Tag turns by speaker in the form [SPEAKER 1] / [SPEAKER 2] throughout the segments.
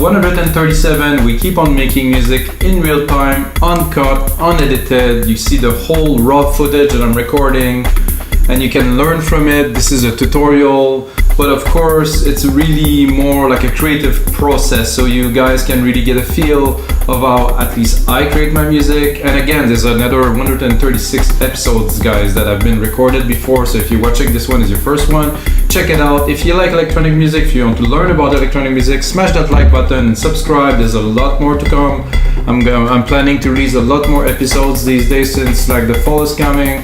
[SPEAKER 1] 137. We keep on making music in real time, uncut, unedited. You see the whole raw footage that I'm recording, and you can learn from it. This is a tutorial, but of course it's really more like a creative process, so you guys can really get a feel of how at least I create my music. And again, there's another 136 episodes, guys, that have been recorded before, so if you're watching this one is your first one, check it out. If you like electronic music, if you want to learn about electronic music, smash that like button and subscribe. There's a lot more to come. I'm planning to release a lot more episodes these days, since like the fall is coming.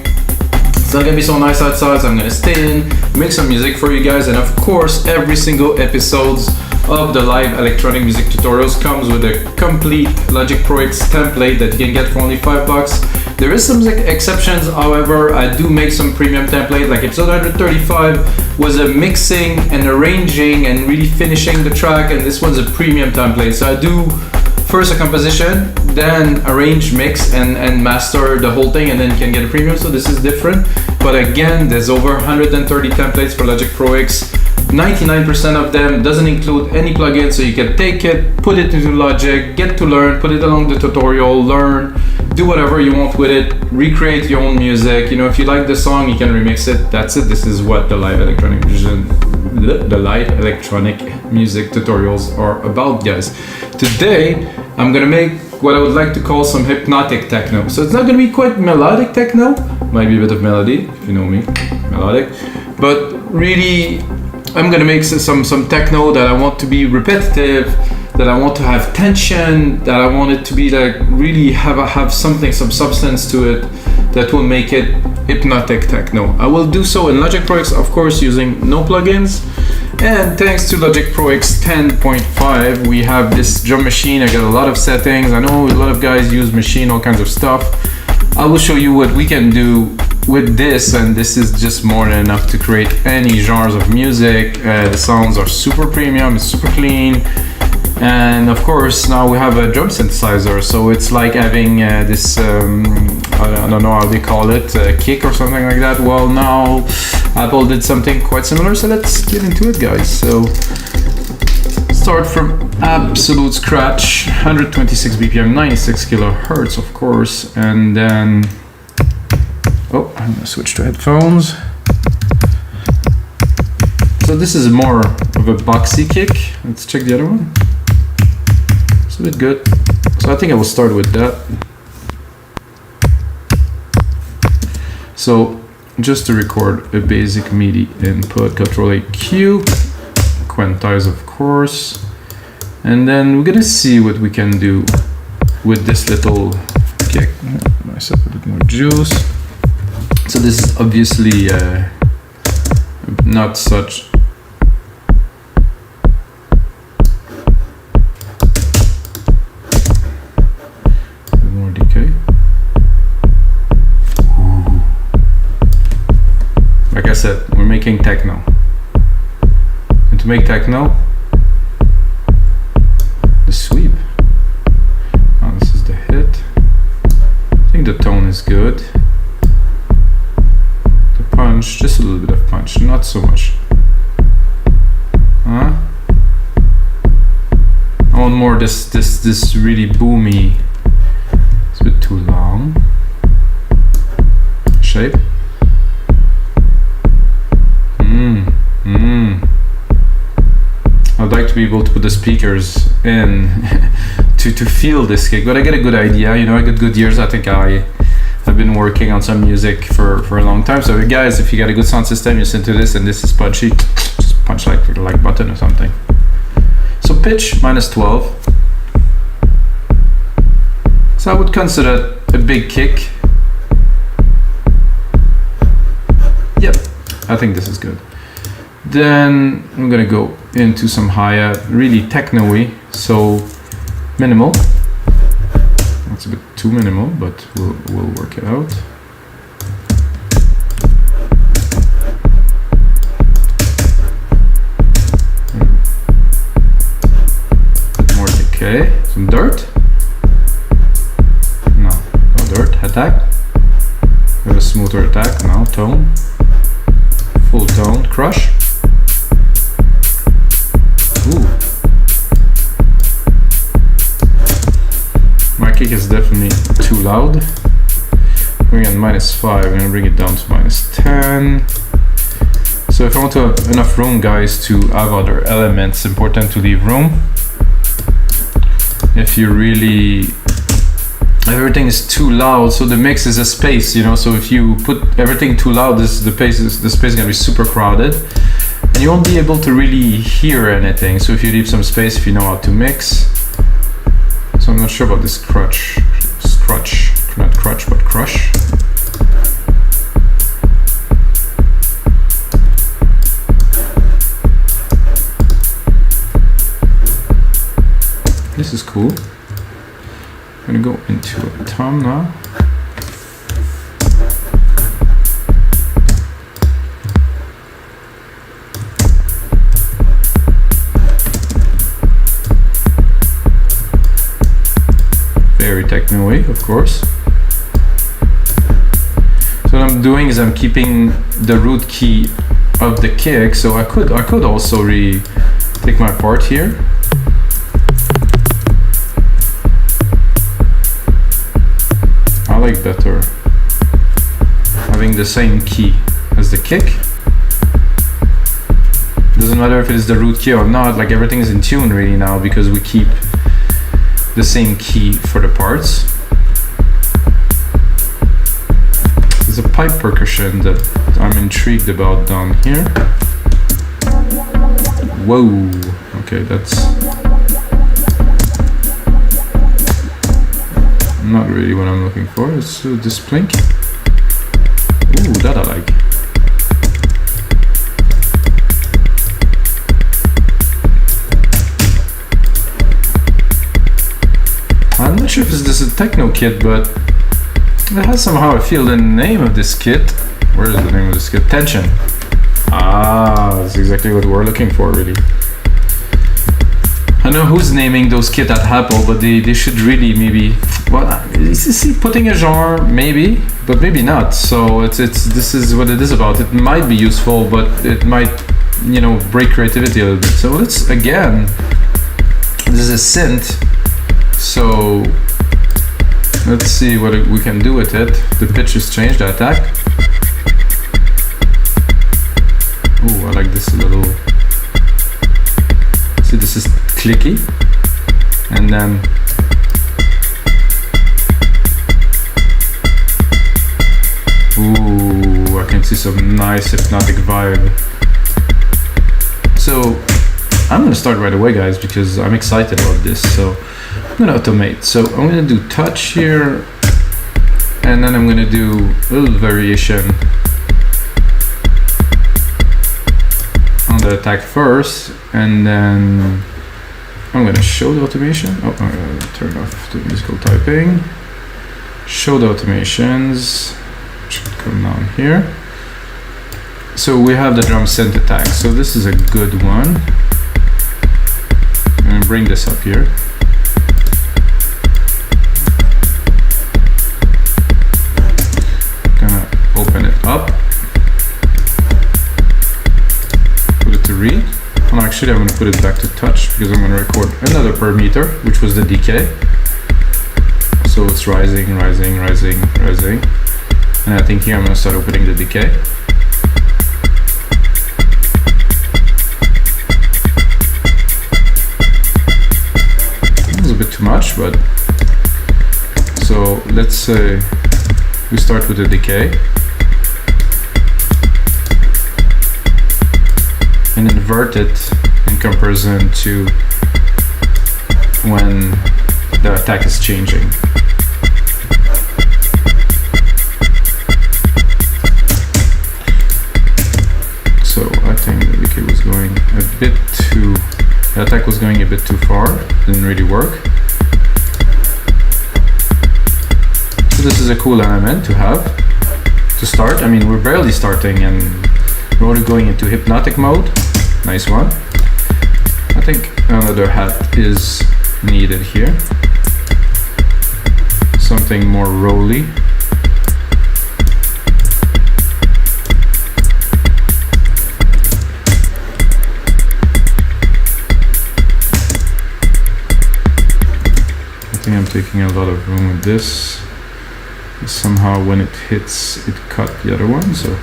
[SPEAKER 1] It's not gonna be so nice outside, so I'm gonna stay in, make some music for you guys, and of course every single episodes of the live electronic music tutorials comes with a complete Logic Pro X template that you can get for only $5. There is some exceptions, however. I do make some premium template, like episode 135 was a mixing and arranging and really finishing the track, and this one's a premium template. So I do first a composition, then arrange, mix, and master the whole thing, and then you can get a premium, so this is different. But again, there's over 130 templates for Logic Pro X. 99% of them doesn't include any plugins, so you can take it, put it into Logic, get to learn, put it along the tutorial, learn, do whatever you want with it, recreate your own music. You know, if you like the song, you can remix it. That's it. This is what the live electronic music tutorials are about, guys. Today, I'm gonna make what I would like to call some hypnotic techno. So it's not gonna be quite melodic techno, might be a bit of melody, if you know me, melodic, but really, I'm gonna make some techno that I want to be repetitive, that I want to have tension, that I want it to be like really have something, some substance to it that will make it hypnotic techno. I will do so in Logic Pro X, of course, using no plugins. And thanks to Logic Pro X 10.5, we have this drum machine. I got a lot of settings. I know a lot of guys use machine, all kinds of stuff. I will show you what we can do with this, and this is just more than enough to create any genres of music. The sounds are super premium, it's super clean, and of course now we have a drum synthesizer, so it's like having this I don't know how they call it, a kick or something like that. Well, now Apple did something quite similar, so let's get into it, guys. So start from absolute scratch, 126 BPM, 96 kilohertz, of course, and then oh, I'm gonna switch to headphones. So this is more of a boxy kick. Let's check the other one. It's a bit good. So I think I will start with that. So just to record a basic MIDI input, Control EQ, quantize of course, and then we're gonna see what we can do with this little kick. Myself a bit more juice. So this is obviously not such more decay. Like I said, we're making techno, and to make techno, the sweep. Oh, this is the hit. I think the tone is good. Punch, just a little bit of punch, not so much. I want more this really boomy. It's a bit too long. Shape. I'd like to be able to put the speakers in to feel this kick, but I get a good idea. You know, I got good ears. I think I've been working on some music for a long time. So guys, if you got a good sound system, you listen to this and this is punchy, just punch like button or something. So pitch -12. So I would consider a big kick. Yep, I think this is good. Then I'm gonna go into some hi-hat, really techno-y, so minimal. It's a bit too minimal, but we'll work it out. More decay, some dirt. No dirt. Attack. We have a smoother attack now. Tone. Full tone. Crush. Ooh. loud. Bring it -5, I'm gonna bring it down to -10. So if I want to have enough room, guys, to have other elements, important to leave room. If you really, everything is too loud, so the mix is a space, you know, so if you put everything too loud, the space is gonna be super crowded, and you won't be able to really hear anything. So if you leave some space, if you know how to mix. So I'm not sure about this crutch, not crutch, but crush. This is cool. I'm gonna go into a tom now. Very techno-y, of course. So what I'm doing is I'm keeping the root key of the kick. So I could also take my part here. I like better having the same key as the kick. Doesn't matter if it is the root key or not, like everything is in tune really now because we keep the same key for the parts. There's a pipe percussion that I'm intrigued about down here. Whoa, okay, that's not really what I'm looking for. It's this plink. Ooh, that I like. I'm not sure if this is a techno kit, but it has somehow I feel the name of this kit. Where is the name of this kit? Tension. Ah, that's exactly what we're looking for, really. I know who's naming those kits at Apple, but they should really maybe, well, see, putting a genre maybe, but maybe not. So this is what it is about. It might be useful, but it might, you know, break creativity a little bit. So let's again. This is a synth. So let's see what we can do with it. The pitch has changed, the attack. Oh, I like this a little. See, this is clicky, and then ooh, I can see some nice hypnotic vibe. So I'm gonna start right away, guys, because I'm excited about this. So I'm gonna automate. So I'm gonna do touch here, and then I'm gonna do a little variation on the attack first, and then I'm gonna show the automation. Oh, I'm gonna turn off the musical typing. Show the automations. Should come down here. So we have the drum synth attack. So this is a good one. I'm gonna bring this up here. Gonna open it up. Put it to read. Oh, actually, I'm going to put it back to touch because I'm going to record another per meter, which was the decay. So it's rising, rising, rising, rising. And I think here I'm going to start opening the decay. It was a bit too much, but so let's say we start with the decay. And invert it in comparison to when the attack is changing. So I think the decay was going a bit too, the attack was going a bit too far, didn't really work. So this is a cool element to have to start. I mean, we're barely starting and we're already going into hypnotic mode. Nice one. I think another hat is needed here. Something more rolly. I think I'm taking a lot of room with this. Somehow when it hits, it cut the other one, so.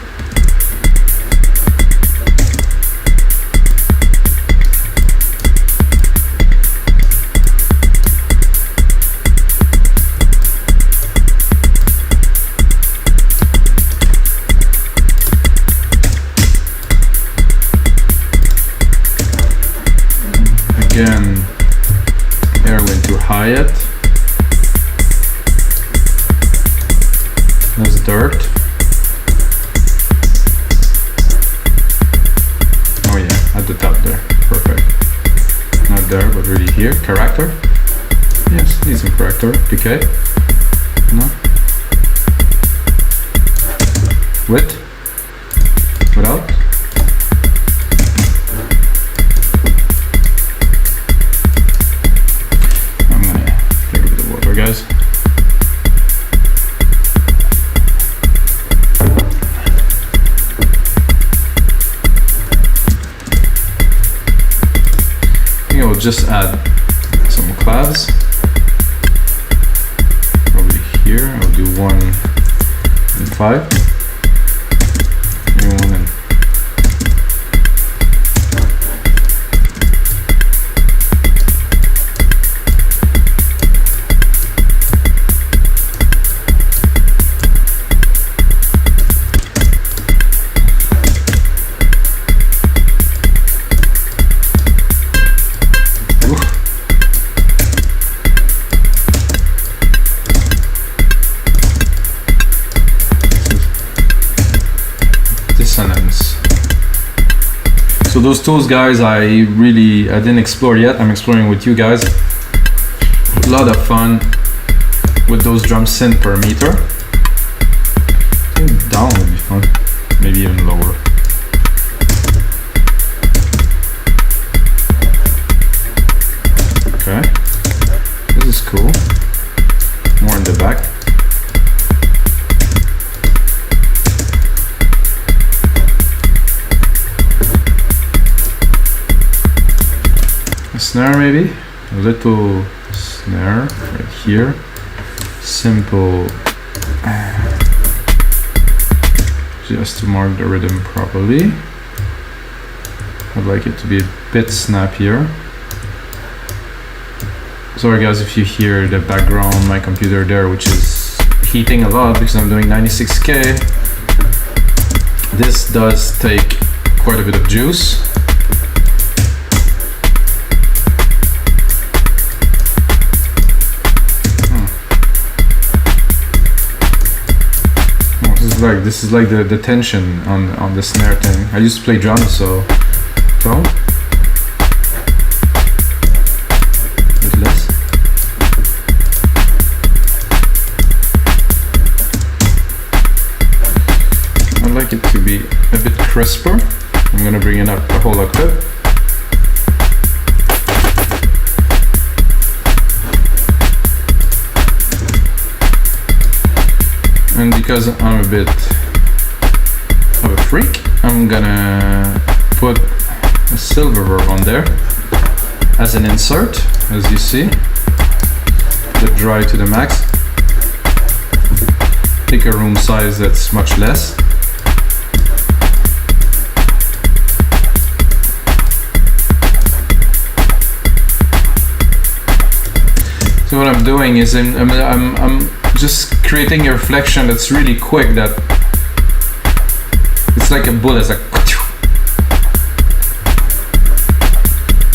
[SPEAKER 1] Again, air went too high yet. There's dirt. Oh yeah, at the top there. Perfect. Not there, but really here. Character. Yes, need some character. Decay. No. Width. Without. I'm gonna drink a bit of water, guys. We'll just add some clavs probably here. I'll do 1 and 5 and 1 and So those tools, guys, I didn't explore yet. I'm exploring with you guys. A lot of fun with those drum synth per meter. I think down would be fun, maybe even lower. Okay, this is cool. More in the back. Snare, maybe a little snare right here, simple, just to mark the rhythm properly. I'd like it to be a bit snappier. Sorry guys if you hear the background, my computer there, which is heating a lot because I'm doing 96K. This does take quite a bit of juice. This is like the tension on the snare thing. I used to play drums, so tone. A bit less. I'd like it to be a bit crisper. I'm gonna bring it up a whole octave. And because I'm a bit of a freak, I'm gonna put a silver verb on there as an insert, as you see. The dry to the max. Pick a room size that's much less. So what I'm doing is I'm just creating a reflection that's really quick, that it's like a bullet, it's like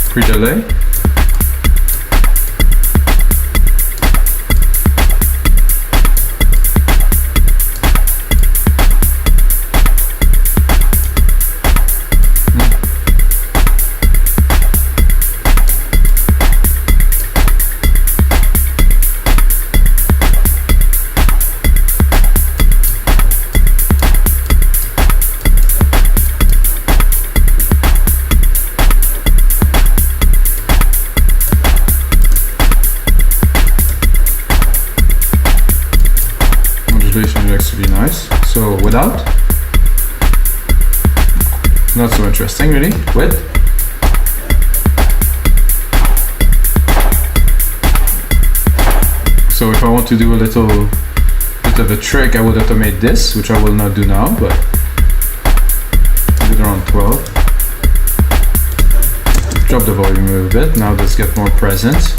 [SPEAKER 1] pre-delay. To be nice. So without, not so interesting really. With, so if I want to do a little bit of a trick, I would automate this, which I will not do now, but leave it around 12. Drop the volume a little bit. Now let's get more presence.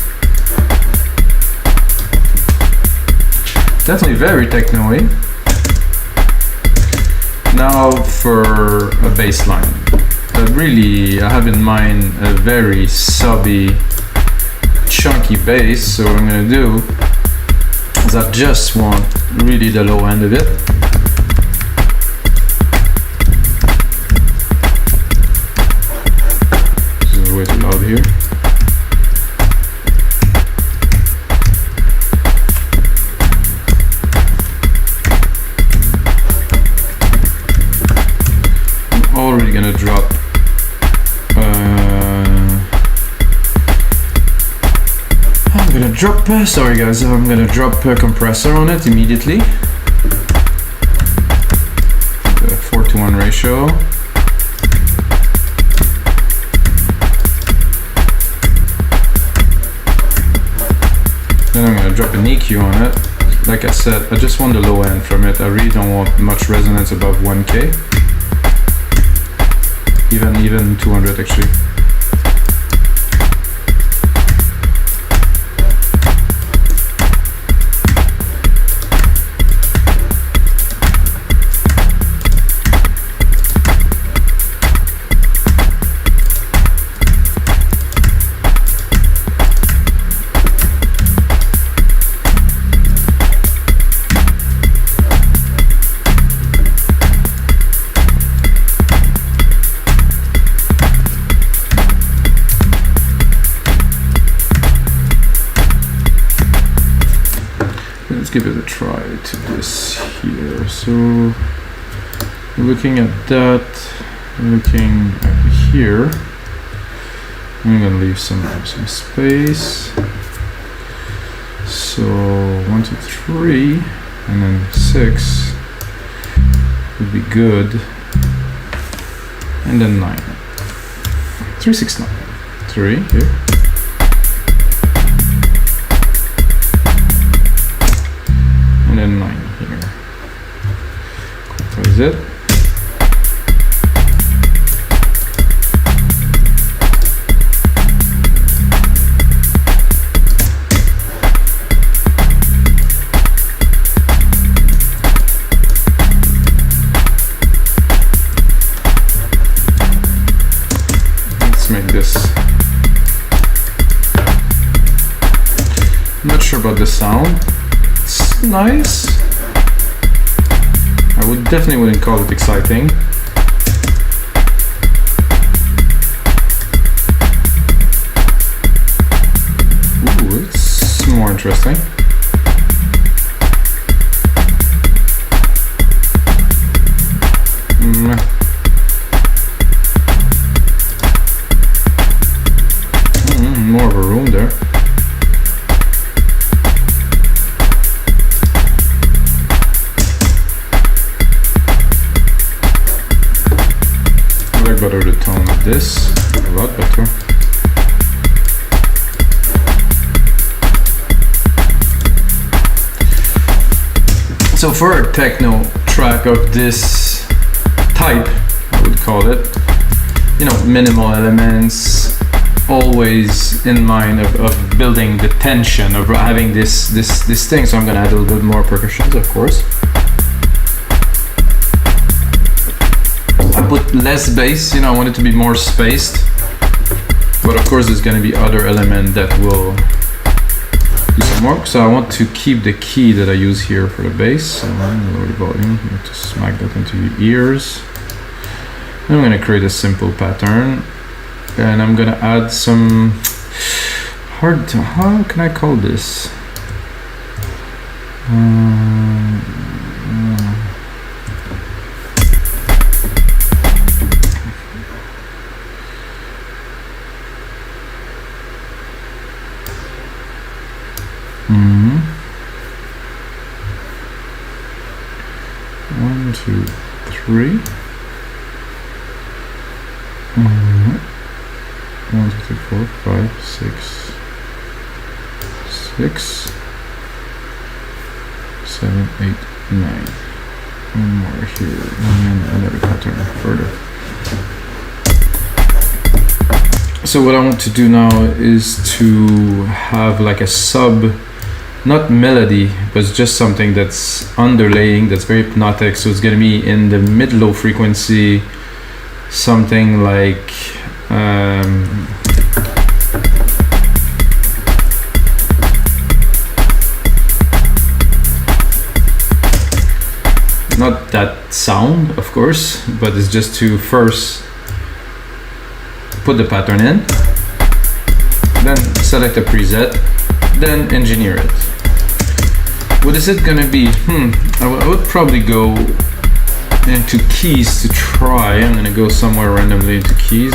[SPEAKER 1] Definitely very techno-y. Now for a bass line. But really, I have in mind a very subby, chunky bass. So what I'm gonna do is I just want really the low end of it. This is way too loud here. Already gonna drop sorry guys, I'm gonna drop a compressor on it immediately. The 4:1 ratio. Then I'm gonna drop an EQ on it. Like I said, I just want the low end from it. I really don't want much resonance above 1K. Even 200 actually. Let's give it a try to this here. So looking at that, looking at here, I'm gonna leave some space. So 1, 2, 3, and then 6 would be good, and then 9. 3, 6, 9. 3 here. And then 9 here. What is it? Let's make this. I'm not sure about the sound. It's nice. I would definitely wouldn't call it exciting. Ooh, it's more interesting. More of a room there. Better the tone of this, a lot better. So for a techno track of this type, I would call it, you know, minimal elements, always in mind of building the tension of having this thing. So I'm gonna add a little bit more percussions, of course. I put less bass, you know, I want it to be more spaced. But of course there's going to be other elements that will do some work. So I want to keep the key that I use here for the bass. So I'm going to lower the volume, you have to smack that into your ears. And I'm going to create a simple pattern. And I'm going to add some how can I call this? One, two, three. 1, 2, 3, 4, 5, 6, 6, 7, 8. 9. One more here, and another pattern further. So what I want to do now is to have like a sub, not melody, but just something that's underlaying, that's very hypnotic. So it's gonna be in the mid-low frequency, something like not that sound, of course, but it's just to first put the pattern in, then select a preset, then engineer it. What is it gonna be? I would probably go into keys to try. I'm gonna go somewhere randomly into keys.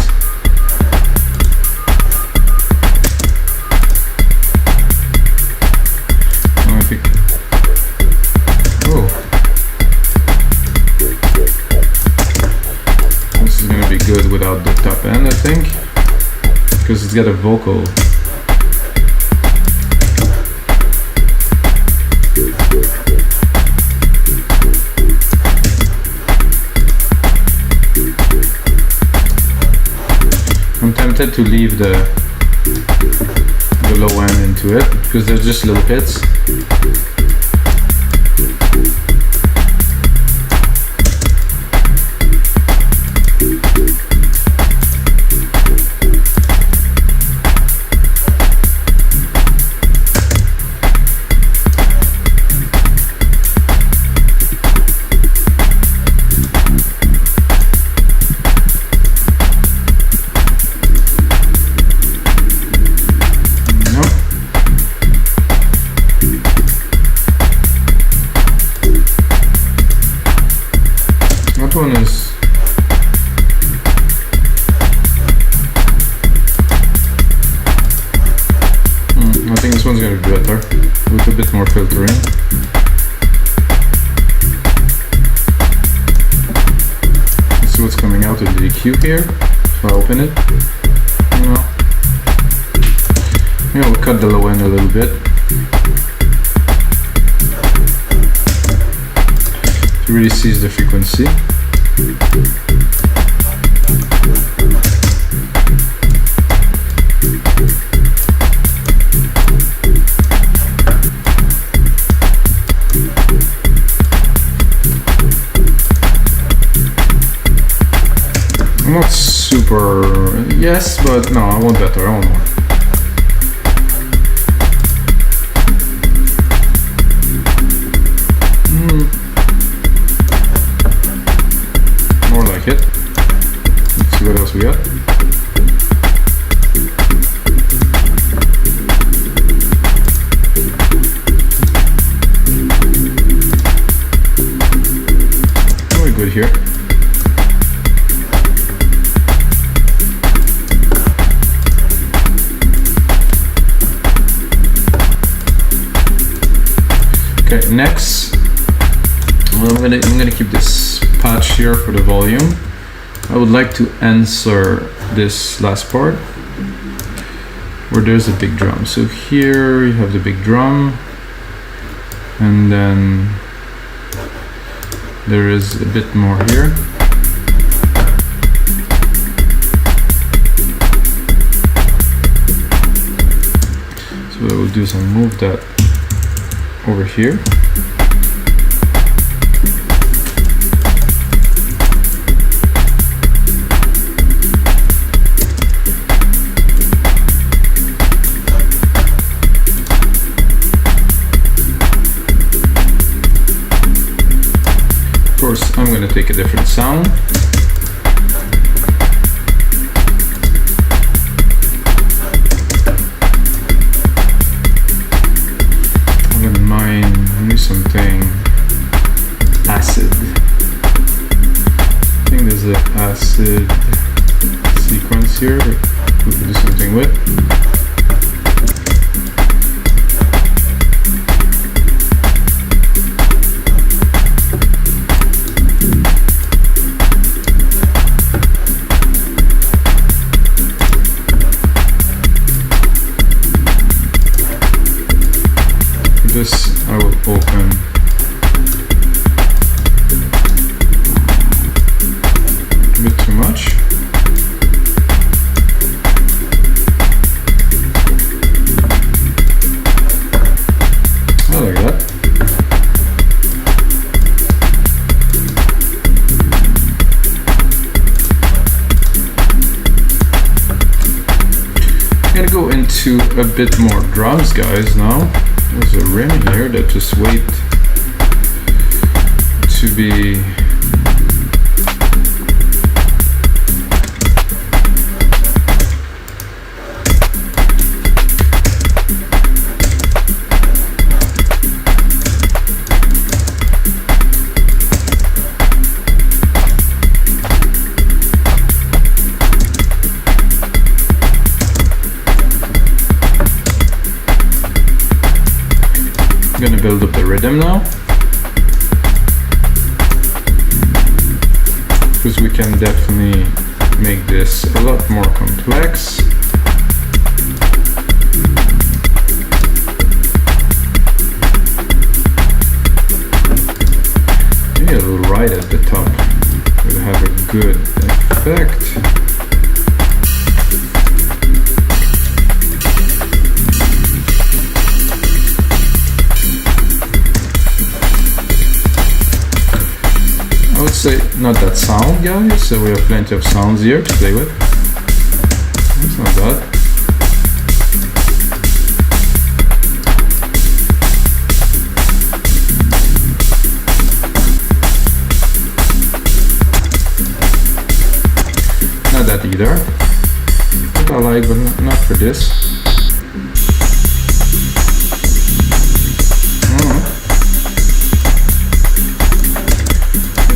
[SPEAKER 1] Good without the top end, I think, because it's got a vocal. I'm tempted to leave the low end into it because they're just little hits. One is I think this one's gonna be better with a bit more filtering. Let's see what's coming out of the EQ here. So I open it. We'll cut the low end a little bit to really seize the frequency. Not super, yes, but no, I want better, I want more. More like it. Let's see what else we got. Very good here. Okay, next, well, I'm gonna keep this patch here for the volume. I would like to answer this last part where there's a big drum. So here you have the big drum, and then there is a bit more here. So what I will do is I'll move that over here. Of course, I'm going to take a different sound. Something acid. I think there's an acid sequence here we can do something with. This I will open a bit more drums, guys, now. There's a rim here that just wait to be I'm gonna build up the rhythm now, because we can definitely make this a lot more complex. Maybe a little right at the top will have a good effect. I would say not that sound, guys, so we have plenty of sounds here to play with. It's not bad. Not that either. But I like, but not for this.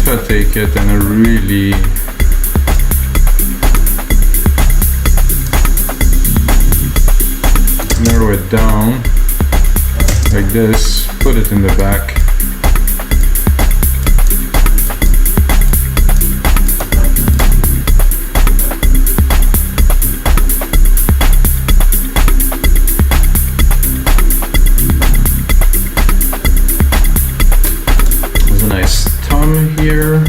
[SPEAKER 1] I take it and I really narrow it down like this, put it in the back. There's a nice tom here.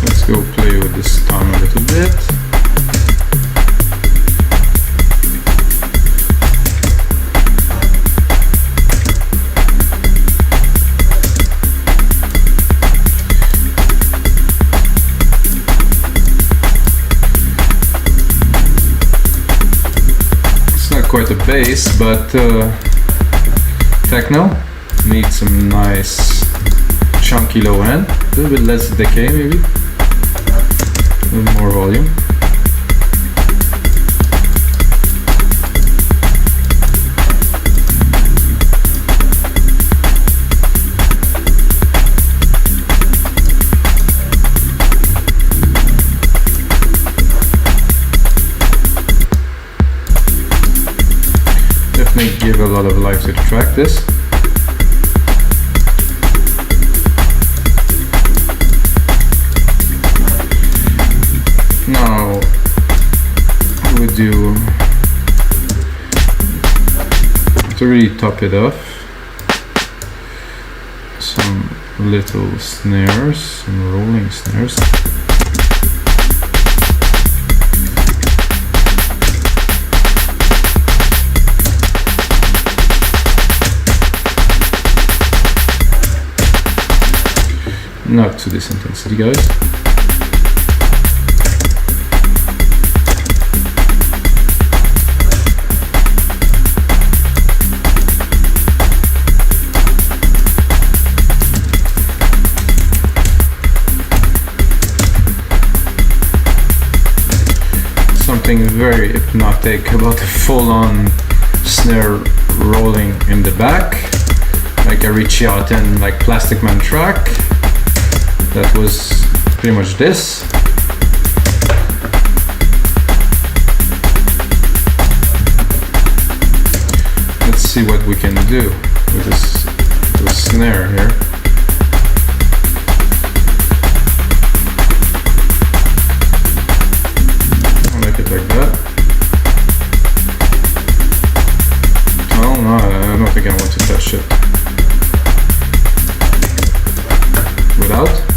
[SPEAKER 1] Let's go play with this tom a little bit. It's not quite a bass, but techno needs some nice chunky low end, a little bit less decay maybe, a little more volume. Definitely give a lot of life to the track, this. Now I would do, to really top it off, some little snares, some rolling snares. Not to this intensity, guys. Something very hypnotic about the full-on snare rolling in the back, like a Richie Houghton, like Plastic Man track. That was pretty much this. Let's see what we can do with this snare here. I like it like that. Oh no, I don't think I want to touch it. Without?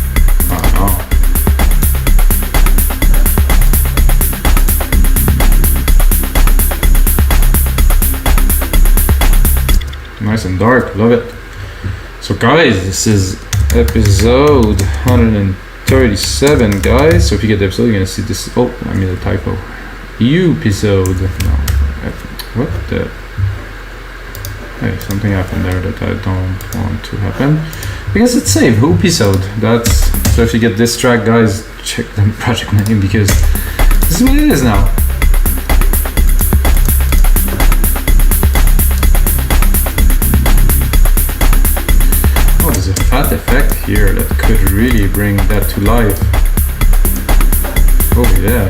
[SPEAKER 1] Nice and dark, love it. So guys, this is episode 137, guys. So if you get the episode, you're gonna see this. Oh, I made a typo. Episode. No. What the? Hey, something happened there that I don't want to happen. Because it's saved. Episode. That's so. If you get this track, guys, check the project name because this is what it is now. Fat effect here that could really bring that to life. Oh yeah.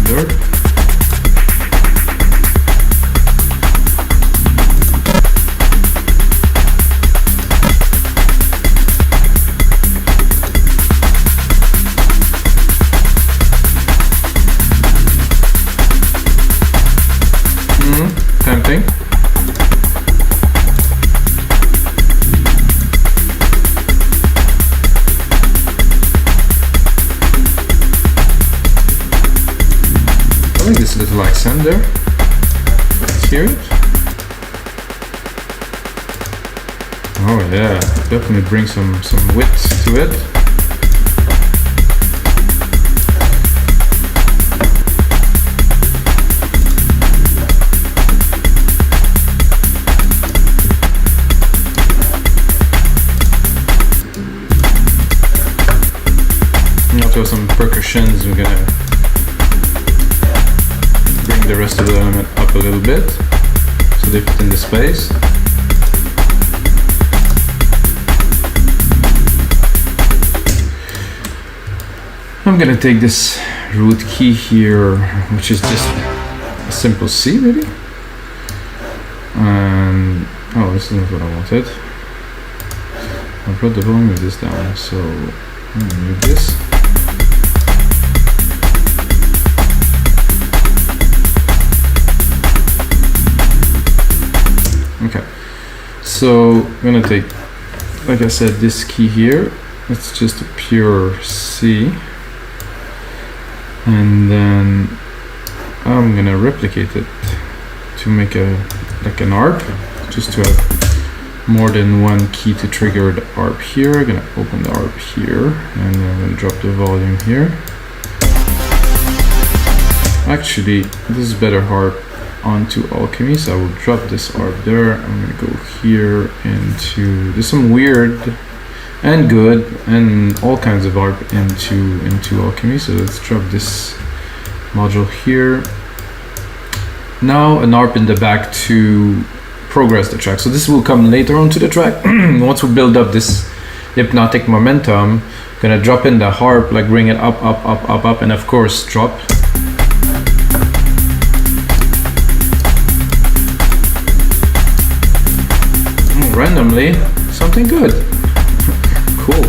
[SPEAKER 1] Dirt. Tempting. This little accent there. Let's hear it. Oh yeah, definitely bring some width to it. And also some percussions. We're gonna the rest of the element up a little bit so they fit in the space. I'm gonna take this root key here, which is just a simple C really, and oh, this isn't what I wanted. I brought the volume of this down, so I'm gonna move this. Okay, so I'm gonna take, like I said, this key here. It's just a pure C, and then I'm gonna replicate it to make like an ARP, just to have more than one key to trigger the ARP here. I'm gonna open the ARP here, and then I'm gonna drop the volume here. Actually, this is better ARP onto Alchemy, so I will drop this ARP there. I'm gonna go here into, there's some weird and good and all kinds of ARP into Alchemy, so let's drop this module here. Now an ARP in the back to progress the track, so this will come later onto the track. Once we build up this hypnotic momentum, I'm gonna drop in the harp, like bring it up, and of course drop. Randomly, something good. Cool.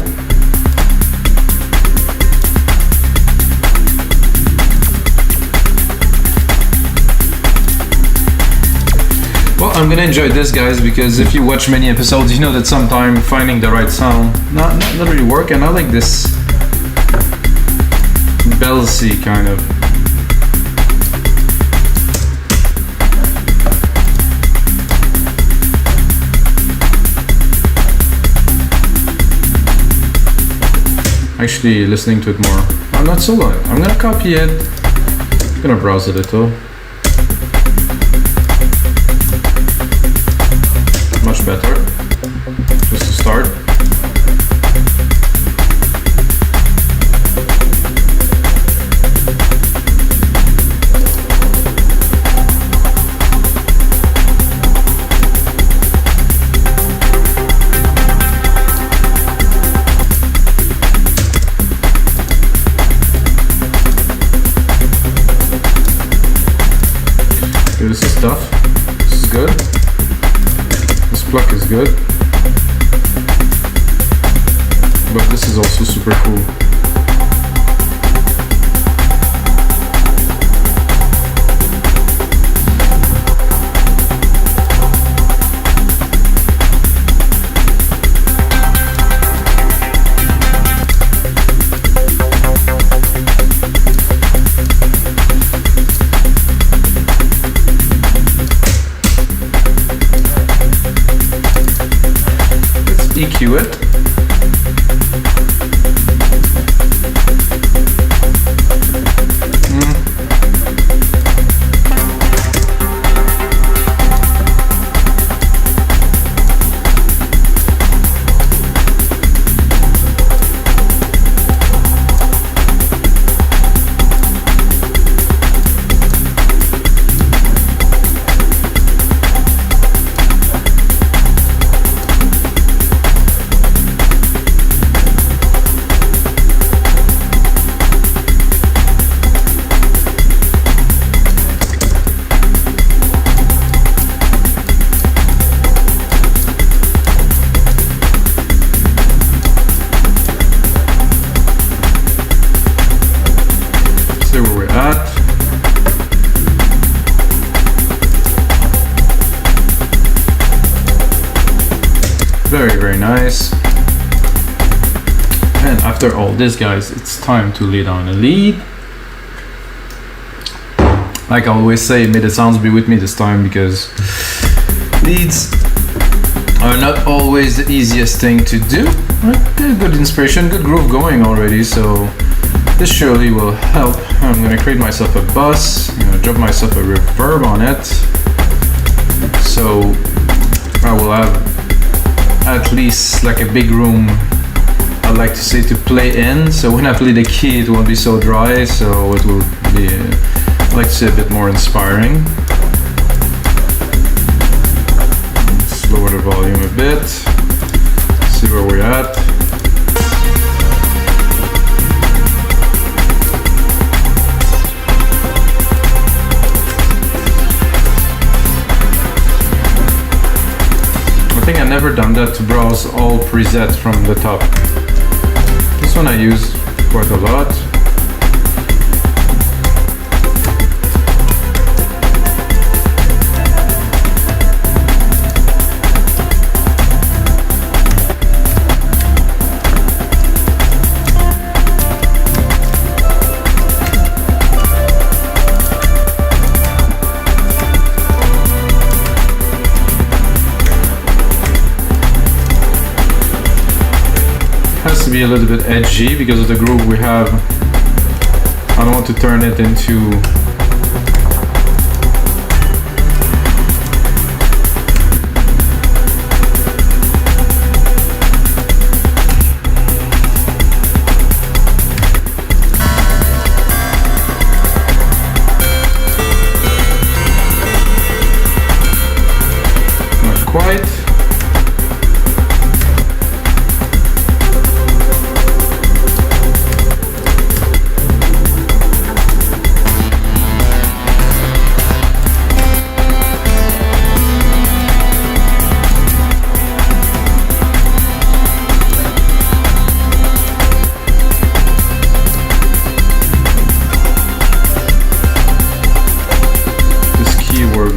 [SPEAKER 1] Well, I'm gonna enjoy this, guys, because if you watch many episodes, you know that sometimes finding the right sound not really work, and I like this bellsy kind of. Actually listening to it more. I'm not so long. I'm gonna copy it. I'm gonna browse a little. Much better. Just to start. This is tough. This is good. This pluck is good. But this is also super cool. EQ it. Very, very nice. And after all this, guys, it's time to lay down a lead. Like I always say, may the sounds be with me this time, because leads are not always the easiest thing to do. Good inspiration, good groove going already, so this surely will help. I'm gonna create myself a bus, I'm gonna drop myself a reverb on it, so I will have at least like a big room, I like to say, to play in. So when I play the key, it won't be so dry, so it will be, I like to say, a bit more inspiring. Let's lower the volume a bit, see where we're at. I think I've never done that, to browse all presets from the top. This one I use quite a lot. Has to be a little bit edgy because of the groove we have. I don't want to turn it into not quite.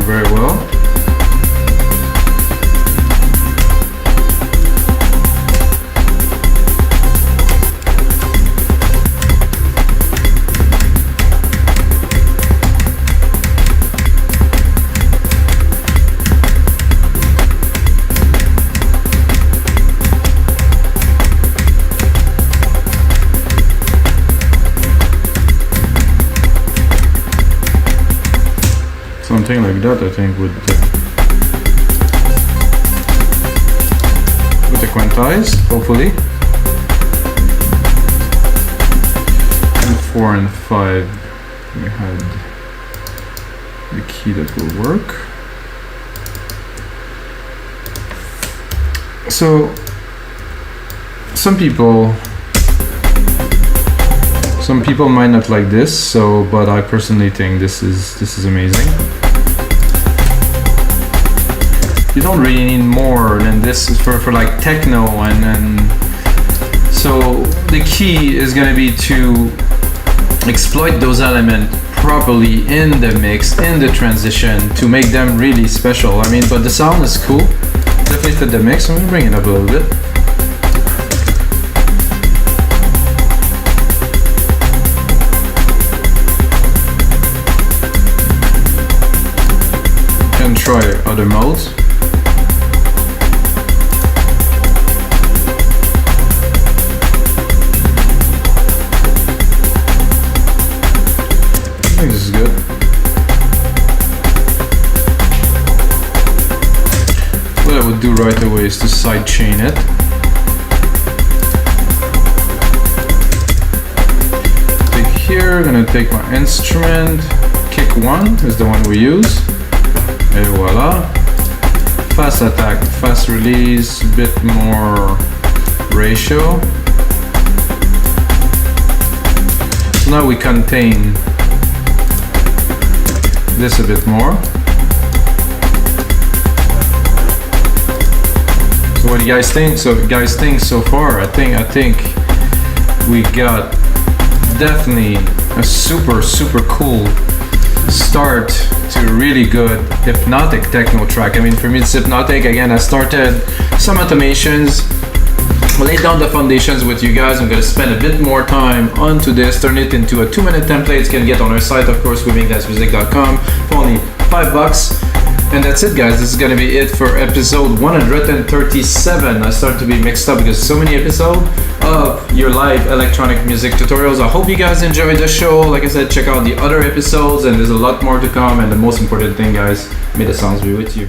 [SPEAKER 1] Very well. Something like that, I think, would equantize, hopefully. And 4 and 5, we had the key that will work. So some people might not like this, but I personally think this is amazing. You don't really need more than this for like techno, and so the key is going to be to exploit those elements properly in the mix, in the transition, to make them really special. I mean, but the sound is cool, definitely fit the mix. I'm going to bring it up a little bit. Try other modes. chain it. Here, I'm gonna take my instrument, kick 1 is the one we use, et voila. Fast attack, fast release, bit more ratio. So now we contain this a bit more. So what do you guys think? So far, I think we got definitely a super cool start to a really good hypnotic techno track. I mean, for me it's hypnotic. Again, I started some automations, laid down the foundations with you guys. I'm gonna spend a bit more time onto this, turn it into a 2-minute template. You can get on our site, of course, wemake-music.com for only $5. And that's it, guys. This is gonna be it for episode 137. I started to be mixed up because so many episodes of your live electronic music tutorials. I hope you guys enjoyed the show. Like I said, check out the other episodes, and there's a lot more to come. And the most important thing, guys, may the sounds be with you.